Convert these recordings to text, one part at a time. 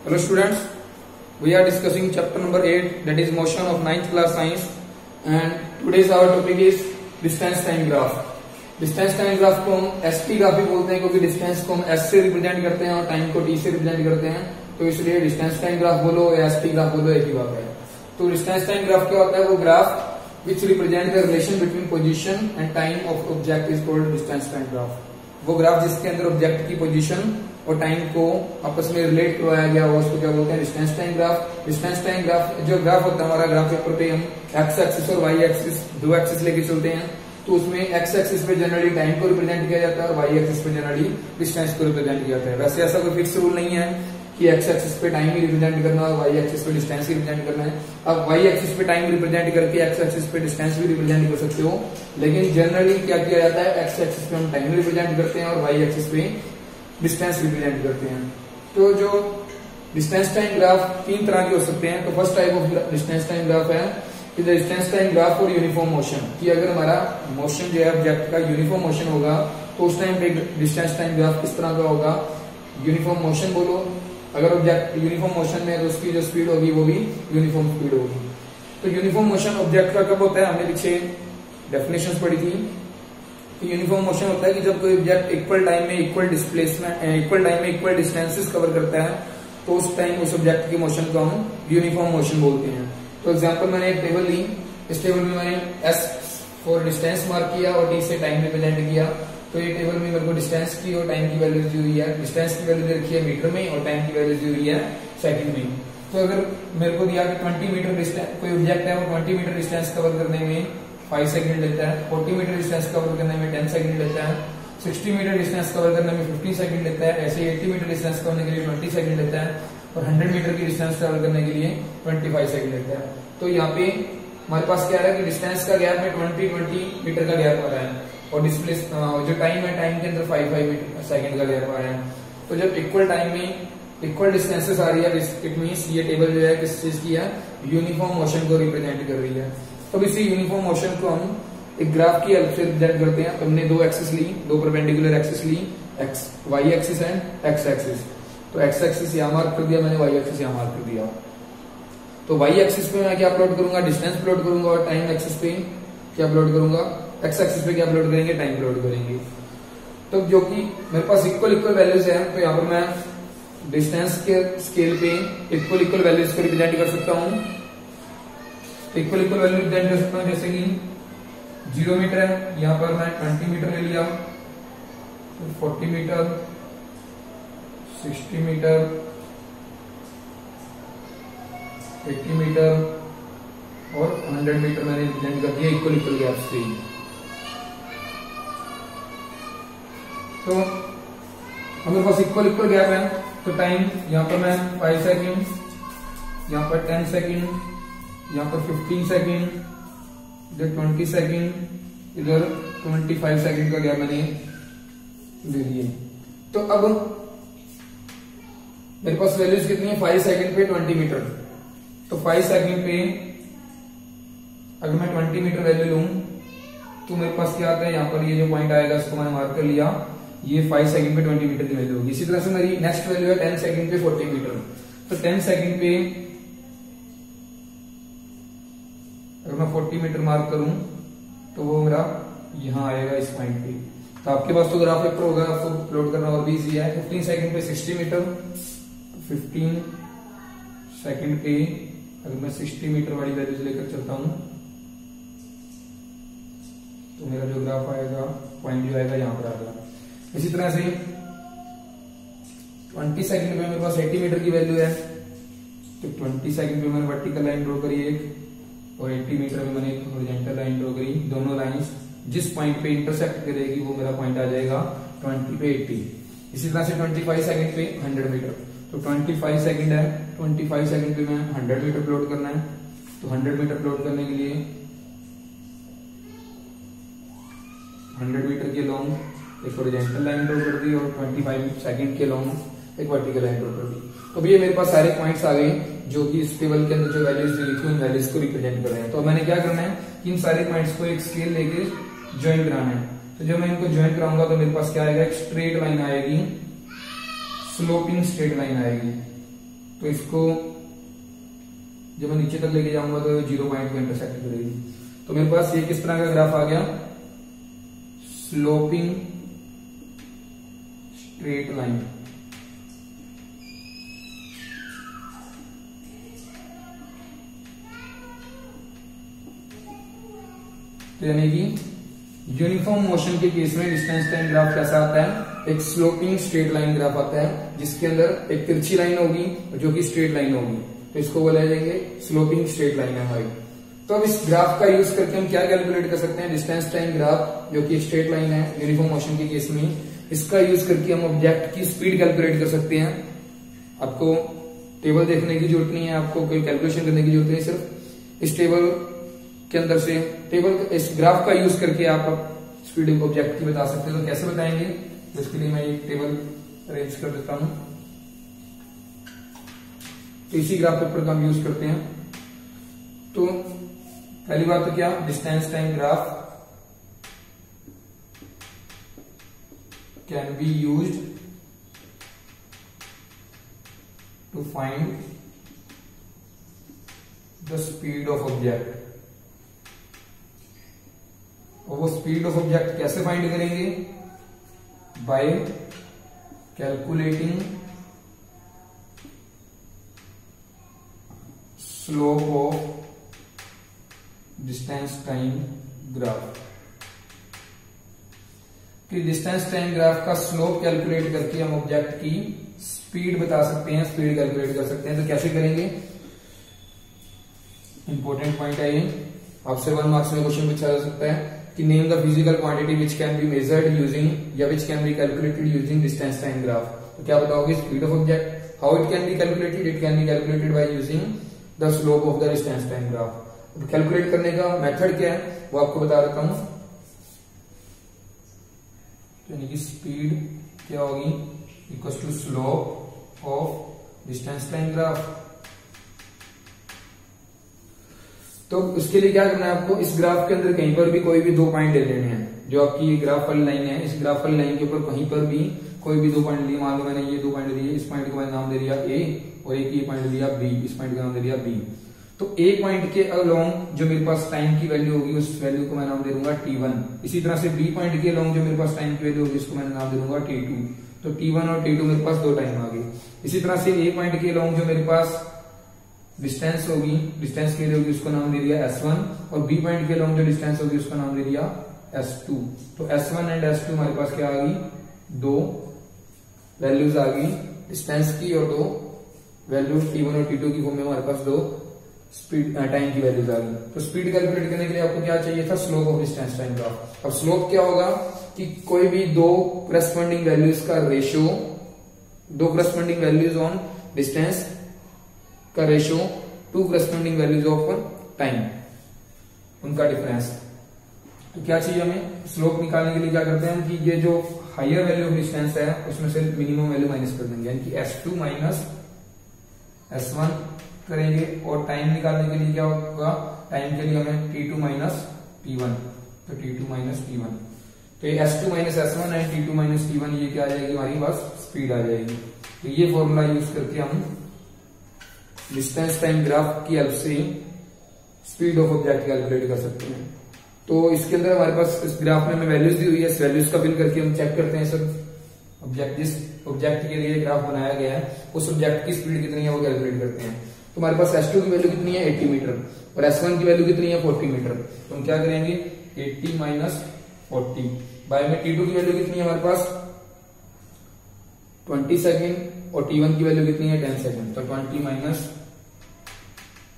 Hello students, we are discussing chapter number 8, that is motion of 9th class science, and today's our topic is distance time graph. Distance time graph को हम ST graph भी बोलते हैं क्योंकि distance को हम S से represent करते हैं और टाइम को टी से रिप्रेजेंट करते हैं, तो इसलिए डिस्टेंस टाइम ग्राफ बोलो या एसटी ग्राफ बोलो एक ही बात है। तो डिस्टेंस टाइम ग्राफ क्या होता है? वो graph which represent the relation between position and time of object is called distance time graph. वो ग्राफ जिसके अंदर ऑब्जेक्ट की पोजीशन और टाइम को आपस में रिलेट करवाया गया हो उसको क्या बोलते हैं? Distance time graph. Distance time graph जो ग्राफ होता है हमारा ग्राफ पेपर पे हम एक्स एक्सिस और वाई एक्सिस दो एक्सिस लेके चलते हैं, तो उसमें एक्स एक्सिस पे जनरली टाइम को रिप्रेजेंट किया जाता है और वाई एक्सिस पे जनरली डिस्टेंस को रिप्रेजेंट किया जाता है। वैसे ऐसा कोई फिक्स रूल नहीं है कि एक्स एक्सिस पे टाइम ही रिप्रेजेंट करना और वाई एक्सिस पे डिस्टेंस ही रिप्रेजेंट करना है। अब वाई एक्सिस पे टाइम रिप्रेजेंट करके एक्स एक्सिस पे डिस्टेंस भी रिप्रेजेंट कर सकते हो, लेकिन जनरली क्या किया जाता है? एक्स एक्सिस पे हम टाइम रिप्रेजेंट करते हैं और वाई एक्सिस पे डिस्टेंस रिप्रेजेंट करते हैं। तो जो डिस्टेंस टाइम ग्राफ तीन तरह के हो सकते हैं। तो first type of distance time graph है कि the distance time graph for uniform motion, कि अगर हमारा मोशन जो है ऑब्जेक्ट का यूनिफॉर्म मोशन होगा तो उस टाइम पे डिस्टेंस टाइम ग्राफ किस तरह का होगा? यूनिफॉर्म मोशन बोलो, अगर ऑब्जेक्ट यूनिफॉर्म मोशन में है तो उसकी जो स्पीड होगी वो भी यूनिफॉर्म स्पीड होगी। तो यूनिफॉर्म मोशन ऑब्जेक्ट का कब होता है? हमने पीछे डेफिनेशन पढ़ी थी कि यूनिफॉर्म मोशन होता है कि जब कोई ऑब्जेक्ट इक्वल टाइम में इक्वल डिस्प्लेसमेंट इक्वल टाइम में इक्वल डिस्टेंसेस कवर करता है तो उस टाइम उस ऑब्जेक्ट के मोशन को हम यूनिफॉर्म मोशन बोलते हैं। तो एग्जांपल मैंने एक टेबल ली, इस टेबल में मैंने एस फॉर डिस्टेंस मार्क किया और टी से टाइम रिप्रेजेंट किया। तो ये टेबल में मेरे को डिस्टेंस की और टाइम की वैल्यू दी हुई है। डिस्टेंस की वैल्यू दे रखी है मीटर में और टाइम की वैल्यू दी हुई है सेकंड में। तो अगर मेरे को दिया कि 20 मीटर डिस्टेंस, कोई ऑब्जेक्ट है वो 20 मीटर डिस्टेंस कवर करने में 5 सेकंड लेता है, 40 मीटर डिस्टेंस कवर करने में 10 सेकंड लेता है, 60 मीटर डिस्टेंस कवर करने में 15 सेकंड लेता है, ऐसे 80 मीटर डिस्टेंस कवर करने के लिए 20 सेकंड लेता है और 100 मीटर की डिस्टेंस कवर करने के लिए 25 सेकंड लेता है। तो यहाँ पे हमारे पास क्या है कि डिस्टेंस का गैप में 20 मीटर का गैप आ रहा है और डिस्प्लेस जो टाइम है टाइम के अंदर 5 सेकंड का गैप आ रहा है। तो जब इक्वल टाइम में इक्वल डिस्टेंसेस आ रही है इट मीन्स ये टेबल जो है किस चीज की है? यूनिफॉर्म मोशन को रिप्रेजेंट कर रही है। तो इसी यूनिफॉर्म मोशन को हम एक ग्राफ की हेल्प से रिप्रेजेंट करते हैं। हमने दो एक्सिस ली, दो परपेंडिकुलर एक्सिस ली, x y axis and x axis. तो एक्स एक्सिस यहाँ मार्क कर दिया मैंने, वाई एक्सिस यहाँ मार्क कर दिया। तो वाई एक्सिस पे मैं क्या प्लॉट करूंगा? डिस्टेंस प्लॉट करूंगा और टाइम एक्सिस पे क्या प्लॉट करूंगा? एक्स एक्सिस पे क्या प्लॉट करेंगे? टाइम प्लॉट करेंगे। तो जो कि मेरे पास इक्वल वैल्यूज है तो यहाँ पर मैं डिस्टेंस के स्केल पे इक्वल वैल्यूज को रिप्रेजेंट कर सकता हूँ। इक्वल वैल्यू रिप्रेजेंट कर सकता हूँ, जैसे कि 0 मीटर है, यहाँ पर मैं 20 मीटर ले लिया, 40 मीटर, 60 मीटर, 80 मीटर और 100 मीटर मैंने रिप्रेजेंट कर दिया इक्वल गैप से। तो हमारे पास इक्वल गैप है तो टाइम यहाँ पर मैं 5 सेकेंड, यहाँ पर 10 सेकेंड, यहाँ पर 15 सेकेंड, इधर 20 सेकेंड, इधर 25 सेकेंड का गैप मैंने ले लिए। तो अब मेरे पास वैल्यूज कितनी है? 5 सेकेंड पे 20 मीटर। तो 5 सेकेंड पे अगर मैं 20 मीटर वैल्यू लूं तो मेरे पास क्या आता है? यहाँ पर ये जो पॉइंट आएगा इसको मैंने मार्क कर लिया, ये 5 सेकंड पे 20 मीटर की वैल्यू होगी। इसी तरह से मेरी नेक्स्ट वैल्यू है 10 सेकंड पे 40 मीटर। तो 10 सेकंड पे अगर मैं 40 मीटर मार्क करूं तो वो मेरा यहां आएगा इस पॉइंट पे। तो आपके पास तो ग्राफ पेपर होगा, आपको प्लॉट करना और भी इजी है। 15 सेकंड पे 60 मीटर, 15 सेकंड पे अगर मैं 60 मीटर वाली वैल्यूज लेकर चलता हूं तो मेरा जो ग्राफ आएगा पॉइंट जो आएगा यहाँ पर आएगा। इसी तरह से 20 सेकंड पे मेरे पास 80 मीटर की वैल्यू है, तो 20 सेकंड पे मैंने वर्टिकल लाइन ड्रॉ करी एक और 80 मीटर में मैंने एक हॉरिजॉन्टल लाइन ड्रॉ करी। दोनों लाइंस जिस पॉइंट पे इंटरसेक्ट करेगी वो मेरा पॉइंट आ जाएगा 20 पे 80। इसी तरह से 25 सेकंड पे 100 मीटर। तो 25 सेकंड है, 25 सेकंड पे मैं 100 मीटर प्लॉट करना है। तो 100 मीटर प्लॉट करने के लिए 100 मीटर के लॉन्ग एक हॉरिजॉन्टल लाइन ड्रॉ कर दी और 25 सेकंड के लॉन्ग एक वर्टिकल लाइन ड्रॉ कर दी। तो ये मेरे पास सारे पॉइंट्स आ गए जो कि इस टेबल के अंदर जो वैल्यूज लिखी उन वैल्यूज को रिप्रेजेंट कर रहे हैं। तो मैंने क्या करना है कि इन सारे पॉइंट्स को एक स्केल लेके ज्वाइन कराना है। तो जब मैं इनको ज्वाइन कराऊंगा तो मेरे पास क्या आएगा? एक स्ट्रेट लाइन आएगी, स्लोपिंग स्ट्रेट लाइन आएगी। तो इसको जब मैं नीचे तक लेके जाऊंगा तो 0 पॉइंट को इंटरसेक्ट करेगी। तो मेरे पास ये किस तरह का ग्राफ आ गया, स्लोपिंग स्ट्रेट लाइन। तो यानी कि यूनिफॉर्म मोशन के केस में डिस्टेंस टाइम ग्राफ कैसा आता है, एक स्लोपिंग स्ट्रेट लाइन ग्राफ आता है जिसके अंदर एक तिरछी लाइन होगी जो कि स्ट्रेट लाइन होगी, तो इसको बोला जाएंगे स्लोपिंग स्ट्रेट लाइन है हमारी। तो अब इस ग्राफ का यूज करके हम क्या कैलकुलेट कर सकते हैं, डिस्टेंस टाइम ग्राफ जो कि स्ट्रेट लाइन है यूनिफॉर्म मोशन के केस में, इसका यूज करके हम ऑब्जेक्ट की स्पीड कैलकुलेट कर सकते हैं। आपको टेबल देखने की जरूरत नहीं है, आपको कोई कैलकुलेशन करने की जरूरत नहीं, सिर्फ इस टेबल के अंदर से इस ग्राफ का यूज करके आप स्पीड ऑब्जेक्ट की बता सकते हैं। तो कैसे बताएंगे, तो इसके लिए मैं एक टेबल अरेंज कर देता हूं। तो इसी ग्राफ पेपर का हम यूज करते हैं। तो पहली बात तो क्या, distance time graph can be used to find the speed of object. और वो स्पीड ऑफ ऑब्जेक्ट कैसे फाइंड करेंगे, by calculating slope of distance time graph. कि डिस्टेंस टाइम ग्राफ का स्लोप कैलकुलेट करके हम ऑब्जेक्ट की स्पीड बता सकते हैं, स्पीड कैलकुलेट कर सकते हैं। तो कैसे करेंगे, इंपॉर्टेंट पॉइंट है ये, आपसे 1 मार्क्स में क्वेश्चन पूछा जा सकता है कि name the physical quantity which can be measured using या which can be calculated using distance time graph. तो क्या बताओगे, speed of object. How it can be calculated, it can be calculated by using the slope of the distance time graph. तो calculate करने का method क्या है वो आपको बता देता हूं। यानी कि स्पीड क्या होगी, equal to slope of distance time graph. तो इसके लिए क्या करना है आपको, इस ग्राफ के अंदर कहीं पर भी कोई भी 2 पॉइंट ले लेने हैं। जो आपकी ग्राफ वाली लाइन है, इस ग्राफ वाली लाइन के ऊपर कहीं पर भी कोई भी 2 पॉइंट लिए। मान लो मैंने ये 2 पॉइंट दिए, इस पॉइंट को मैंने नाम दे दिया ए और एक ये पॉइंट दिया बी, इस पॉइंट का नाम दे दिया बी। तो ए पॉइंट के अलोंग जो मेरे पास टाइम की वैल्यू होगी उस वैल्यू को मैं नाम दे दूंगा T1। इसी तरह से बी पॉइंट के अलोंग जो मेरे पास टाइम की वैल्यू होगी उसको मैं नाम दे दूंगा T2। तो T1 और T2 मेरे पास 2 टाइम आ गए। इसी तरह से ए पॉइंट के अलोंग जो मेरे पास डिस्टेंस होगी, डिस्टेंस के लिए होगी उसको नाम दे दिया S1 और बी पॉइंट के अलोंग जो डिस्टेंस होगी उसका नाम दे दिया S2। तो S1 एंड S2 हमारे पास क्या आ गई, 2 वैल्यूज आ गई डिस्टेंस की और 2 वैल्यू T1 और T2 की फॉर्म में हमारे पास 2 स्पीड टाइम की वैल्यूज आ गई। तो स्पीड कैलकुलेट करने के लिए आपको क्या चाहिए था, slope of distance time graph. अब स्लोप क्या होगा कि कोई भी 2 करस्पॉन्डिंग वैल्यूज का ratio, 2 corresponding values on distance का ratio 2 corresponding values of time, उनका डिफरेंस। तो क्या चाहिए हमें, स्लोप निकालने के लिए क्या करते हैं कि ये जो हायर वैल्यू ऑफ डिस्टेंस है उसमें से मिनिमम वैल्यू माइनस कर देंगे, यानी कि S2 माइनस S1 करेंगे। और टाइम निकालने के लिए क्या होगा, टाइम के लिए हमें T2 माइनस T1। तो T2 माइनस T1, तो ये S2 minus S1 and T2 minus T1, ये क्या आ जाएगी हमारी पास, स्पीड आ जाएगी। तो ये फॉर्मूला यूज करके हम डिस्टेंस टाइम ग्राफ की हेल्प से स्पीड ऑफ ऑब्जेक्ट कैलकुलेट कर सकते हैं। तो इसके अंदर हमारे पास इस ग्राफ में हमें वैल्यूज दी हुई है, इस वैल्यूज का फिल करके हम चेक करते हैं सब ऑब्जेक्ट, जिस ऑब्जेक्ट के लिए ग्राफ बनाया गया है उस ऑब्जेक्ट की स्पीड कितनी है वो कैलकुलेट करते हैं। तो हमारे पास S2 की वैल्यू कितनी है, 80 मीटर और S1 की वैल्यू कितनी है, 40 मीटर। तो हम क्या करेंगे, 80 माइनस 40 बाय में T2 की वैल्यू कितनी है हमारे पास 20 सेकेंड और T1 की वैल्यू कितनी है 10 सेकेंड। तो 20 माइनस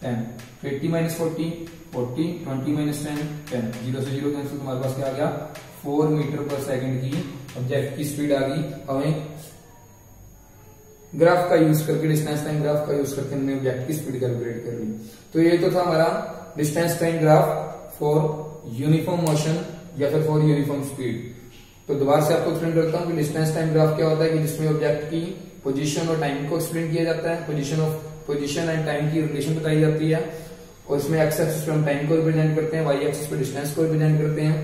10, 80 माइनस 40, 40, 20 माइनस 10, 10, 0 से 0 कैंसिल। हमारे पास क्या आ गया, 4 मीटर पर सेकेंड की ऑब्जेक्ट की स्पीड आ गई। हमें ग्राफ का यूज करके, डिस्टेंस टाइम ग्राफ का यूज करके हमने ऑब्जेक्ट की स्पीड कैलकुलेट कर ली। तो ये तो था हमारा distance time graph for uniform motion या फिर फॉर यूनिफॉर्म स्पीड। तो दोबारा से आपको एक्सप्लेन करता हूँ कि डिस्टेंस टाइम ग्राफ क्या होता है कि जिसमें ऑब्जेक्ट की पोजीशन और टाइम को एक्सप्लेन किया जाता है, पोजीशन एंड टाइम की रिलेशन बताई जाती है। और इसमें एक्स एक्सिस पर हम टाइम को रिप्रेजेंट करते हैं, वाई एक्सिस पर डिस्टेंस को रिप्रेजेंट करते हैं।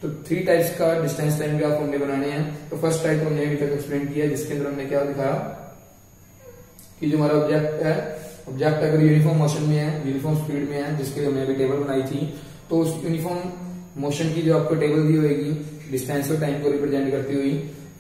तो 3 टाइप्स का डिस्टेंस टाइम ग्राफ हमने बनाने हैं। तो फर्स्ट टाइप हमने अभी तक एक्सप्लेन किया जिसके अंदर हमने क्या दिखाया कि जो हमारा ऑब्जेक्ट है, ऑब्जेक्ट अगर यूनिफॉर्म मोशन में है, यूनिफॉर्म स्पीड में है, जिसके लिए हमने अभी टेबल बनाई थी, तो उस यूनिफॉर्म मोशन की जो आपको टेबल दी होगी डिस्टेंस और टाइम को रिप्रेजेंट करती हुई,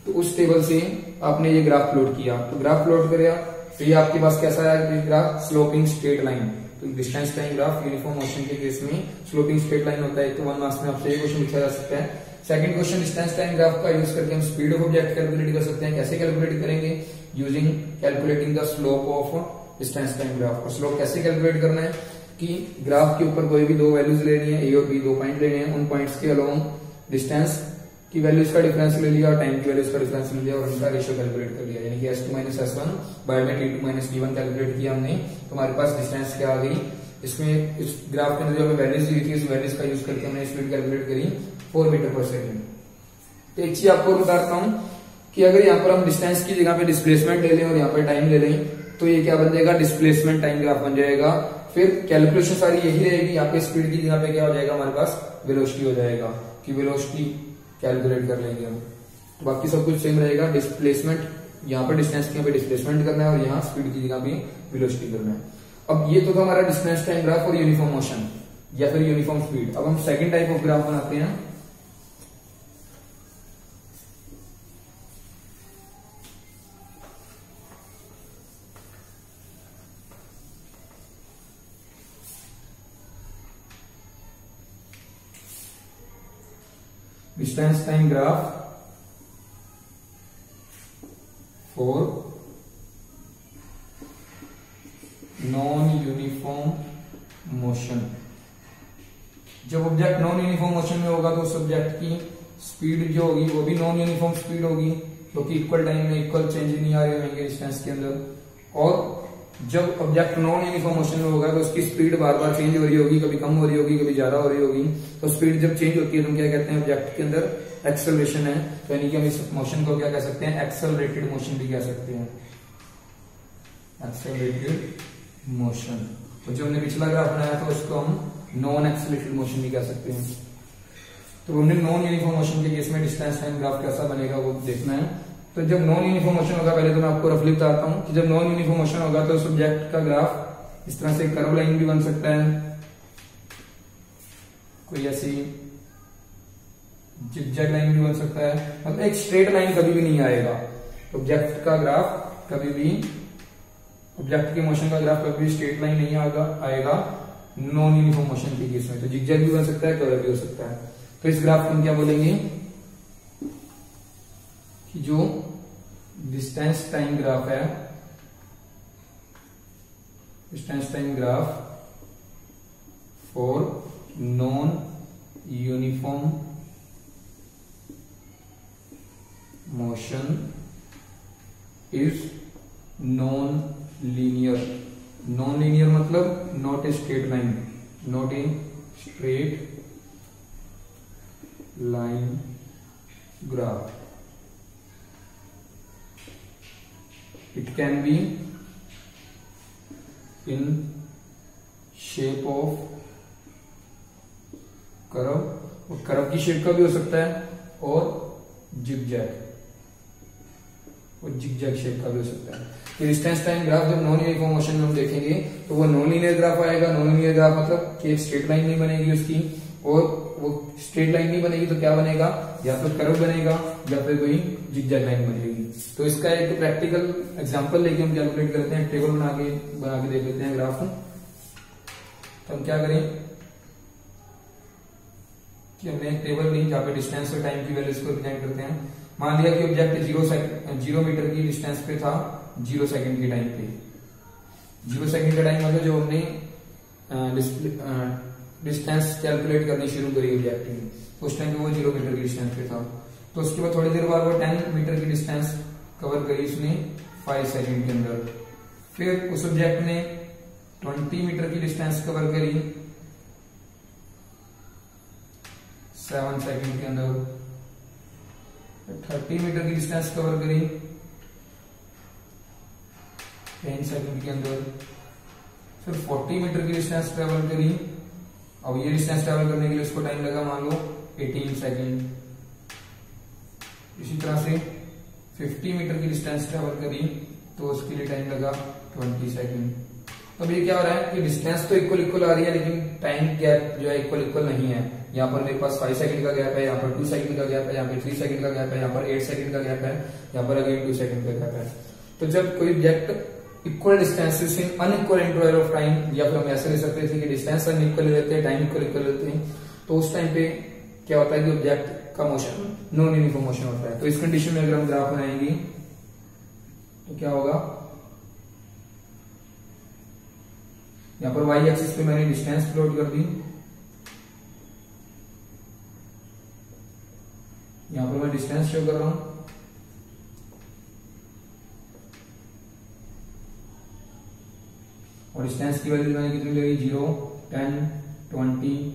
तो उस टेबल से आपने ये ग्राफ प्लॉट किया। तो ग्राफ प्लॉट करेगा तो ये आपके पास कैसा है ग्राफ, स्लोपिंग स्ट्रेट लाइन। तो distance time graph uniform motion के केस में स्लोपिंग स्ट्रेट लाइन होता है। तो 1 मार्क्स में आपसे ये क्वेश्चन पूछा जा सकता है। Second question, distance time graph का यूज करके हम स्पीड ऑफ ऑब्जेक्ट कैलकुलेट कर सकते हैं। कैसे कैलकुलेट करेंगे? Using calculating the slope of distance time graph. और स्लोप कैसे कैलकुलेट करना है कि ग्राफ के ऊपर कोई भी दो वैल्यूज लेनी है, ए और बी, दो पॉइंट लेने हैं, उन पॉइंट्स के अलोंग डिस्टेंस की वैल्यूज का डिफरेंस ले लिया और टाइम की वैल्यूज का डिफरेंस ले लिया और उनका रेशियो कैलकुलेट कर लिया, यानी कि s2 - s1 बाय में t2 - t1 कैलकुलेट किया हमने। तो हमारे पास डिस्टेंस क्या आ गई, इसमें इस ग्राफ के अंदर जो हमें वैल्यूज दी थी, इस वैल्यूज का यूज करके हमने स्पीड कैलकुलेट करी 4 मीटर पर सेकेंड। तो एक चीज आपको बताता हूं कि अगर यहाँ पर हम डिस्टेंस की जगह पे डिस्प्लेसमेंट ले लें और यहाँ पे टाइम ले लें, तो ये क्या बन जाएगा, डिस्प्लेसमेंट टाइम ग्राफ बन जाएगा। फिर कैलकुलेशन सारी यही रहेगी, यहाँ पे स्पीड की जगह पे क्या हो जाएगा हमारे पास, वेलोसिटी हो जाएगा कि वेलोसिटी कैलकुलेट कर लेंगे हम। तो बाकी सब कुछ सेम रहेगा, डिस्प्लेसमेंट यहाँ पर डिस्टेंस की यहाँ पे डिस्प्लेसमेंट करना है और यहाँ स्पीड की जगह पे वेलोसिटी करना है। अब ये तो था हमारा डिस्टेंस टाइम ग्राफ और यूनिफॉर्म मोशन या फिर यूनिफॉर्म स्पीड। अब हम सेकंड टाइप ऑफ ग्राफ बनाते हैं। Distance time graph for non uniform motion. जब ऑब्जेक्ट नॉन यूनिफॉर्म मोशन में होगा तो उस ऑब्जेक्ट की स्पीड जो होगी वो भी नॉन यूनिफॉर्म स्पीड होगी, क्योंकि इक्वल टाइम में इक्वल चेंज नहीं आ रहे होंगे डिस्टेंस के अंदर। और जब ऑब्जेक्ट नॉन यूनिफॉर्म मोशन में होगा तो उसकी स्पीड बार बार चेंज हो रही होगी, कभी कम हो रही होगी, कभी ज्यादा हो रही होगी। तो स्पीड जब चेंज होती है तो हम क्या कहते हैं, ऑब्जेक्ट के अंदर एक्सेलरेशन है। तो यानी कि हम इस मोशन को क्या कह सकते हैं, एक्सेलरेटेड मोशन भी कह सकते हैं, एक्सेलरेटेड मोशन। तो जो हमने पिछला ग्राफ बनाया था उसको हम नॉन एक्सेलरेटेड मोशन भी कह सकते हैं। तो हमने नॉन यूनिफॉर्म मोशन के केस में डिस्टेंस टाइम ग्राफ कैसा बनेगा वो देखना है। तो जब नॉन यूनिफॉर्म मोशन होगा, पहले तो मैं आपको रफली बताता हूं कि जब नॉन यूनिफॉर्म मोशन होगा तो सब्जेक्ट का ग्राफ इस तरह से कर्व लाइन भी बन सकता है, कोई ऐसी जिगजैग लाइन भी बन सकता है, मतलब एक स्ट्रेट लाइन कभी भी नहीं आएगा। ऑब्जेक्ट का ग्राफ कभी भी, ऑब्जेक्ट के मोशन का ग्राफ कभी भी स्ट्रेट लाइन नहीं आएगा नॉन यूनिफॉर्म मोशन के केस में। तो जिगजैग भी बन सकता है, कर्व भी हो सकता है। तो इस ग्राफ को हम क्या बोलेंगे कि जो डिस्टेंस टाइम ग्राफ है, distance time graph for non uniform motion is non linear. Non linear मतलब not a straight line, not a straight line graph. It can be in shape of curve, और curve की shape का भी हो सकता है, और जिगजैग, और जिगजैग शेप का भी हो सकता है। तो डिस्टेंस टाइम ग्राफ जब नॉन यूनिफॉर्म मोशन में हम देखेंगे तो वो नॉन लीनियर ग्राफ आएगा। नॉन लीनियर ग्राफ मतलब कि एक स्ट्रेट लाइन नहीं बनेगी उसकी, और वो स्ट्रेट लाइन नहीं बनेगी तो क्या बनेगा, या तो कर्व बनेगा या फिर कोई जिगजैग लाइन बनेगी। तो इसका एक प्रैक्टिकल एग्जांपल लेके हम कैलकुलेट करते हैं, टेबल बना के देख लेते हैं ग्राफ। तो हम क्या करें कि हमने एक टेबल ली जहाँ पे डिस्टेंस और टाइम की वैल्यूज को रिप्रेजेंट करते हैं। मान लिया कि ऑब्जेक्ट 0 मीटर की डिस्टेंस पे था 0 सेकंड के टाइम पे। 0 सेकंड का टाइम मतलब जो हमने डिस्टेंस कैलकुलेट करनी शुरू करी ऑब्जेक्ट की, उस टाइम पे वो 0 मीटर की डिस्टेंस पे था। तो उसके बाद थोड़ी देर बाद वो 10 मीटर की डिस्टेंस कवर करी उसने 5 सेकंड के अंदर। फिर उस ऑब्जेक्ट ने 20 मीटर की डिस्टेंस कवर करी 7 सेकंड के अंदर। 30 मीटर की डिस्टेंस कवर करी 10 सेकंड के अंदर। फिर 40 मीटर की डिस्टेंस ट्रेवल करी। अब ये डिस्टेंस ट्रेवल करने के लिए उसको टाइम लगा मान लो 18 सेकंड। इसी तरह से 50 मीटर की डिस्टेंस ट्रेवल करी तो उसके लिए टाइम लगा 20 सेकंड। अब ये क्या हो रहा है कि डिस्टेंस तो इक्वल आ रही है, लेकिन टाइम गैप जो है इक्वल नहीं है। यहाँ पर मेरे पास 5 सेकंड का गैप है, यहाँ पर 2 सेकंड का गैप है, यहाँ पर 3 सेकंड का गैप है, यहाँ पर 8 सेकंड का गैप है, यहाँ पर अगेन 2 सेकंड का गैप है। तो जब कोई object equal distances in unequal interval of time, या फिर हम ऐसे ले सकते थे कि डिस्टेंस अनइक्वल रहते हैं, टाइम इक्वल रहते हैं, तो उस टाइम पे क्या होता है कि ऑब्जेक्ट का मोशन नॉन यूनिफॉर्म मोशन होता है। तो इस कंडीशन में अगर हम ग्राफ बनाएंगे तो क्या होगा, यहां पर वाई एक्सिस पे मैंने डिस्टेंस प्लॉट कर दी, यहां पर मैं डिस्टेंस शो कर रहा हूं, और डिस्टेंस की वैल्यू मैंने कितनी लगी 0, 10, 20,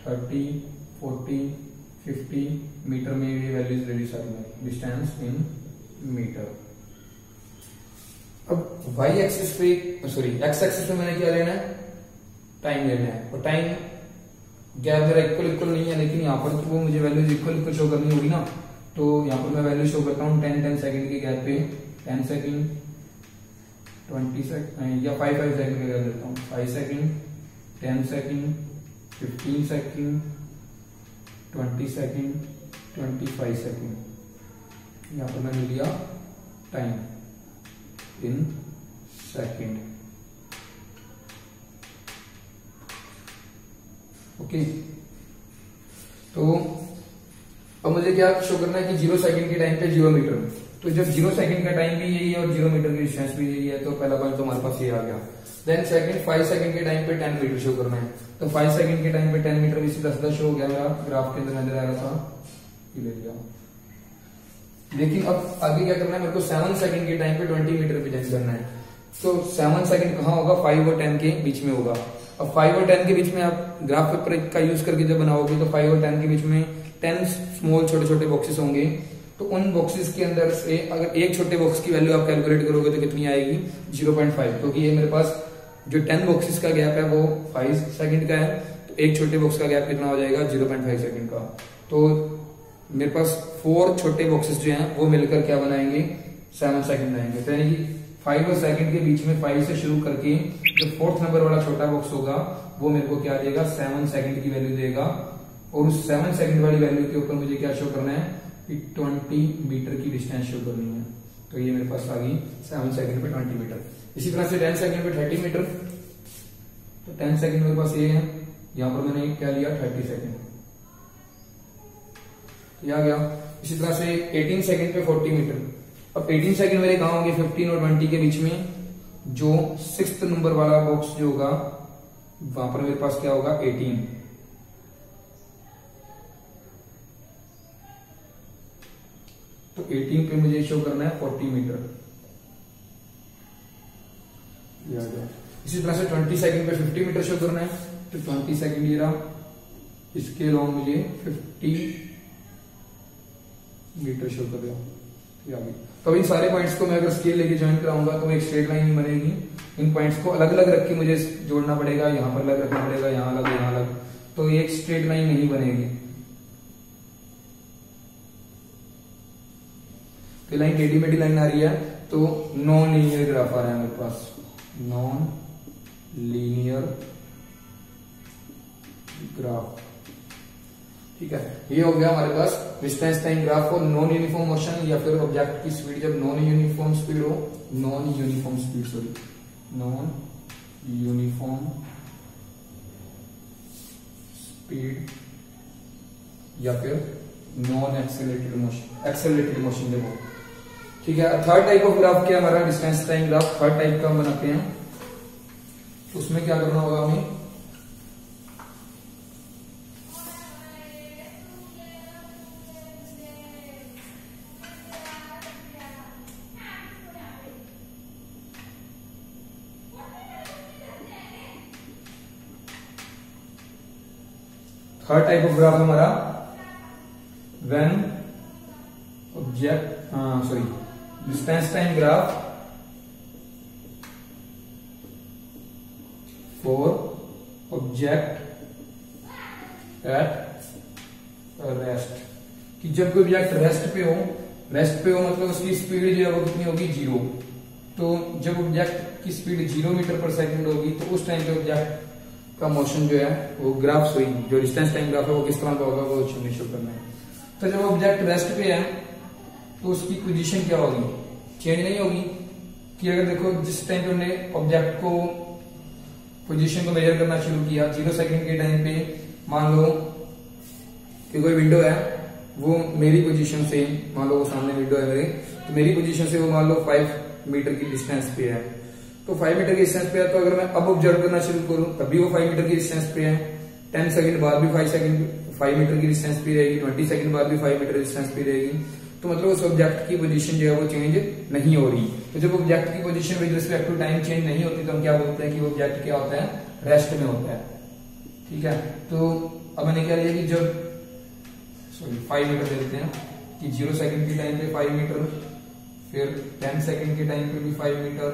30, 40, 50 मीटर में ये वैल्यूज ले ली सारी, डिस्टेंस इन मीटर। अब y एक्सिस पे x एक्सिस पे मैंने क्या लेना है, टाइम लेना है, और टाइम गैप मेरा इक्वल नहीं है, लेकिन यहाँ पर तो वो मुझे वैल्यूज इक्वल शो करनी होगी ना। तो यहाँ पर मैं वैल्यू शो करता हूँ 10 सेकंड के गैप पे, 10 सेकंड, 20 सेकंड या 5 सेकंड का गैप लेता हूँ, 5 second, 10 second, 15 second, 20 second, 25 second. यहाँ पर मैंने लिया टाइम इन सेकंड। ओके, तो अब मुझे क्या शो करना है कि 0 सेकंड के टाइम पे 0 मीटर। तो जब 0 सेकंड का टाइम भी यही है और 0 मीटर की डिस्टेंस भी यही है, तो पहला पॉइंट तो हमारे पास ये आ गया। देन सेकंड 5 सेकंड के टाइम पे 10 मीटर शो करना है, तो 5 सेकंड के टाइम पे 10 मीटर भी सीधा शो हो गया, मेरा ग्राफ के अंदर नजर आ रहा था, ये ले लिया। लेकिन अब आगे क्या करना है, मेरे को 7 सेकंड के टाइम पे 20 मीटर प्रेजेंट करना है। तो 7 सेकंड कहाँ होगा, 5 और 10 के बीच में होगा। अब 5 और 10 के बीच में आप ग्राफ पेपर का यूज करके जब बनाओगे तो 5 और 10 के बीच में 10 स्मॉल छोटे छोटे बॉक्सेस होंगे। तो उन बॉक्सेस के अंदर से अगर एक छोटे बॉक्स की वैल्यू आप कैलकुलेट करोगे तो कितनी आएगी, 0.5, क्योंकि ये मेरे पास जो 10 बॉक्सेस का गैप है वो 5 सेकंड का है, तो एक छोटे बॉक्स का गैप कितना हो जाएगा, 0.5 सेकंड का। तो मेरे पास 4 छोटे बॉक्सेस जो हैं वो मिलकर क्या बनाएंगे, 7 सेकंड आएंगे। तो यानी कि 5 और सेकंड के बीच में 5 से शुरू करके जो 4th नंबर वाला छोटा बॉक्स होगा वो मेरे को क्या देगा, 7 सेकंड की वैल्यू देगा। और उस 7 सेकंड वाली वैल्यू के ऊपर मुझे क्या शो करना है कि 20 मीटर की डिस्टेंस शो करनी है। तो ये मेरे पास आ गई 7 सेकंड पे 20 मीटर। इसी तरह से 10 सेकंड पे 30 मीटर, तो 10 सेकंड मेरे पास ये है, यहां पर मैंने क्या लिया 30 सेकंड, तो आ गया। इसी तरह से 18 सेकंड पे 40 मीटर। अब 18 सेकंड मेरे कहां होंगे, 15 और 20 के बीच में, जो 6th नंबर वाला बॉक्स जो होगा वहां पर मेरे पास क्या होगा 18। तो 18 पे मुझे शो करना है 40 मीटर। इसी तरह से 20 सेकंड पे 50 मीटर शो करना है, तो 20 सेकंड ये रहा, इसके लॉन्ग मुझे 50 मीटर शो कर दिया। तो इन सारे पॉइंट्स को मैं अगर स्केल लेके ज्वाइन कराऊंगा तो एक स्ट्रेट लाइन ही बनेगी। इन पॉइंट्स को अलग अलग रख के मुझे जोड़ना पड़ेगा, यहाँ पर अलग रखना पड़ेगा, यहाँ अलग, यहाँ अलग, तो एक स्ट्रेट लाइन नहीं बनेगी। तो लाइन टेढ़ी मेढ़ी लाइन आ रही है, तो नॉन लीनियर ग्राफ आ रहा है मेरे पास, नॉन लीनियर ग्राफ। ठीक है, ये हो गया हमारे पास distance time graph for non uniform motion, या फिर ऑब्जेक्ट की स्पीड जब नॉन यूनिफॉर्म स्पीड हो, नॉन यूनिफॉर्म स्पीड या फिर नॉन एक्सेलरेटेड मोशन जब हो। ठीक है, थर्ड टाइप ऑफ ग्राफ क्या हमारा distance time graph, third type का हम बनाते हैं। उसमें क्या करना होगा हमें, थर्ड टाइप ऑफ ग्राफ हमारा when distance time graph for object at rest, कि जब कोई ऑब्जेक्ट रेस्ट पे हो मतलब उसकी स्पीड जो है वो कितनी होगी, 0। तो जब ऑब्जेक्ट की स्पीड 0 मीटर पर सेकंड होगी तो उस टाइम पे ऑब्जेक्ट का मोशन जो है वो ग्राफ हुई, जो डिस्टेंस टाइम ग्राफ है वो किस तरह का होगा वो शो करना है। तो जब ऑब्जेक्ट रेस्ट पे है तो उसकी पोजीशन क्या होगी, चेंज नहीं होगी। कि अगर देखो जिस टाइम पे हमने ऑब्जेक्ट को पोजीशन को मेजर करना शुरू किया 0 सेकंड के टाइम पे, मान लो कि कोई विंडो है, वो मेरी पोजीशन से, मान लो वो सामने विंडो है मेरे, तो मेरी पोजीशन से वो मान लो 5 मीटर की डिस्टेंस पे है। तो 5 मीटर की डिस्टेंस पे है, तो अगर मैं अब ऑब्जर्व करना शुरू करूं तभी वो 5 मीटर की डिस्टेंस पे है, 10 सेकंड बाद भी 5 मीटर की डिस्टेंस पे रहेगी, 20 सेकंड बाद भी 5 मीटर डिस्टेंस पे रहेगी। तो मतलब उस ऑब्जेक्ट की पोजीशन जो है वो चेंज नहीं हो रही। तो जब ऑब्जेक्ट की position with respect to time change नहीं होती तो हम क्या बोलते हैं कि वो ऑब्जेक्ट क्या होता है, रेस्ट में होता है। ठीक है, तो अब मैंने क्या लिया कि जब 5 मीटर दे देते हैं कि 0 सेकंड के टाइम पे 5 मीटर, फिर 10 सेकंड के टाइम पे भी 5 मीटर,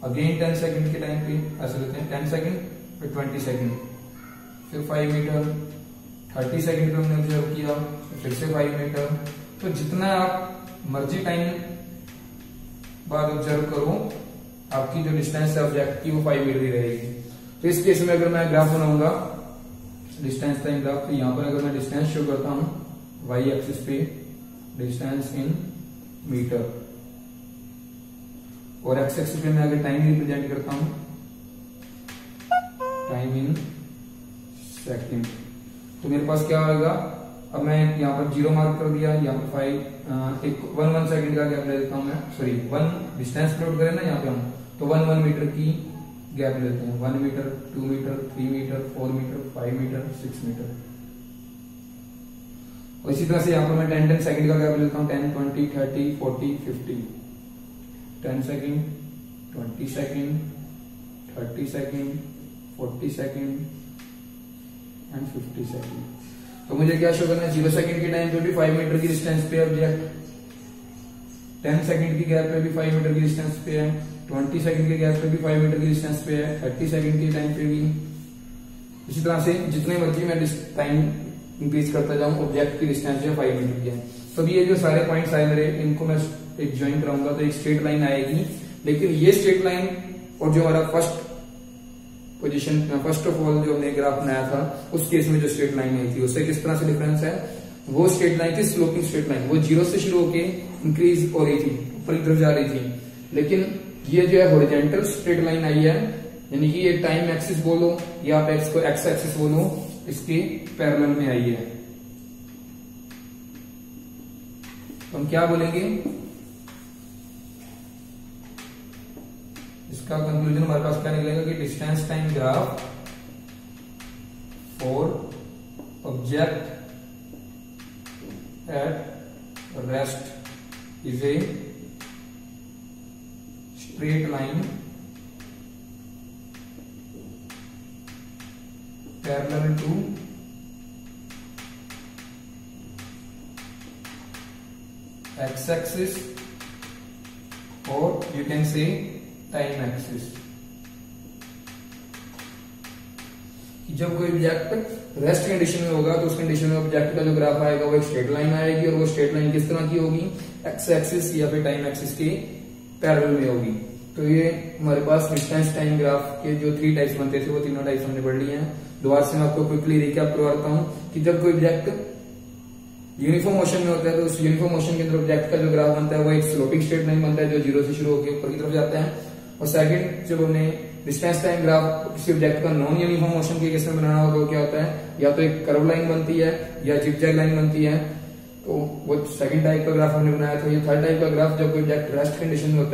अगेन 10 सेकंड के टाइम पे ऐसे लेते हैं 10 सेकंड, फिर 20 सेकंड, फिर 5 मीटर, 30 सेकंड पे हमने ऑब्जर्व किया, फिर से 5 मीटर। तो जितना आप मर्जी टाइम बाद ऑब्जर्व करो, आपकी जो डिस्टेंस है ऑब्जेक्ट की वो 5 मीटर ही रहेगी। तो इस केस में अगर मैं ग्राफ बनाऊंगा डिस्टेंस टाइम ग्राफ, तो यहां पर अगर मैं डिस्टेंस शो करता हूं वाई एक्सिस पे, डिस्टेंस इन मीटर, और एक्स एक्सिस पे मैं अगर टाइम रिप्रेजेंट करता हूं टाइम इन सेकंड, तो मेरे पास क्या होगा, अब मैं यहाँ पर 0 मार्क कर दिया, यहाँ पर 1 सेकंड का गैप ले लेता हूं मैं, सॉरी 1 डिस्टेंस प्लॉट करें ना यहाँ पे हम, तो 1 मीटर की गैप लेते हैं, 1 metre, 2 metre, 3 metre, 4 metre, 5 metre, 6 metre. और इसी तरह से यहाँ पर मैं 10 सेकंड का गैप लेता हूँ, 10, 20, 30, 40, 50, 10 second, 20 second, 30 second, 40 second and 50 second. तो मुझे क्या शो करना है, 0 सेकंड के टाइम पे भी 5 मीटर की डिस्टेंस पे ऑब्जेक्ट, 10 सेकंड की गैप पे भी 5 मीटर की डिस्टेंस पे है, 20 सेकंड के गैप पे भी 5 मीटर की डिस्टेंस पे है, 30 सेकंड के टाइम पे भी। इसी तरह से जितने मर्जी मैं टाइम इंक्रीज करता जाऊं, ऑब्जेक्ट की डिस्टेंस जो 5 मीटर की है। तो ये जो सारे पॉइंट्स आए मेरे, इनको मैं एक ज्वाइन कराऊंगा तो एक स्ट्रेट लाइन आएगी। लेकिन ये स्ट्रेट लाइन और जो हमारा first position, first of all जो हमने ग्राफ बनाया था उस केस में जो स्ट्रेट लाइन आई थी उससे किस तरह से डिफरेंस है, वो स्ट्रेट लाइन थी स्लोपिंग स्ट्रेट लाइन, वो 0 से शुरू होके इंक्रीज हो रही थी, ऊपर की तरफ जा रही थी। लेकिन ये जो है हॉरिजॉन्टल स्ट्रेट लाइन आई है, यानी कि ये टाइम एक्सिस बोलो या आप एक्स को एक्स एक्सिस बोलो, इसके पैरेलल में आई है। तो हम क्या बोलेंगे, इसका कंक्लूजन हमारे पास क्या निकलेगा कि distance time graph for object at rest is a straight line parallel to x axis और you can say time axis. जब कोई ऑब्जेक्ट रेस्ट कंडीशन में होगा तो उस कंडीशन में ऑब्जेक्ट का जो ग्राफ आएगा वो एक स्ट्रेट लाइन आएगी, और वो स्ट्रेट लाइन किस तरह की होगी, एक्स एक्सिस या फिर टाइम एक्सिस के पैरेलल में होगी। तो ये हमारे पास डिस्टेंस टाइम ग्राफ के जो 3 टाइप्स बनते थे वो तीनों टाइप्स हमने पढ़ लिए हैं। दोबारा से मैं आपको क्विकली रिकैप करवाता हूँ कि जब कोई ऑब्जेक्ट यूनिफॉर्म मोशन में होता है तो उस यूनिफॉर्म मोशन के अंदर ऑब्जेक्ट का जो ग्राफ बनता है वो एक स्लोपिंग स्ट्रेट लाइन बनता है जो 0 से शुरू होकर ऊपर की तरफ जाता है। और सेकंड, जब हमने डिस्टेंस टाइम ग्राफ किसी ऑब्जेक्ट का नॉन यूनिफॉर्म मोशन के केस में बनाना होगा तो क्या होता है, या तो एक कर्व लाइन बनती है या जिगजैग लाइन बनती है। तो वो सेकंड टाइप का ग्राफ हमने बनाया था। ये थर्ड टाइप का ग्राफ जब कोई ऑब्जेक्ट रेस्ट कंडीशन में होता है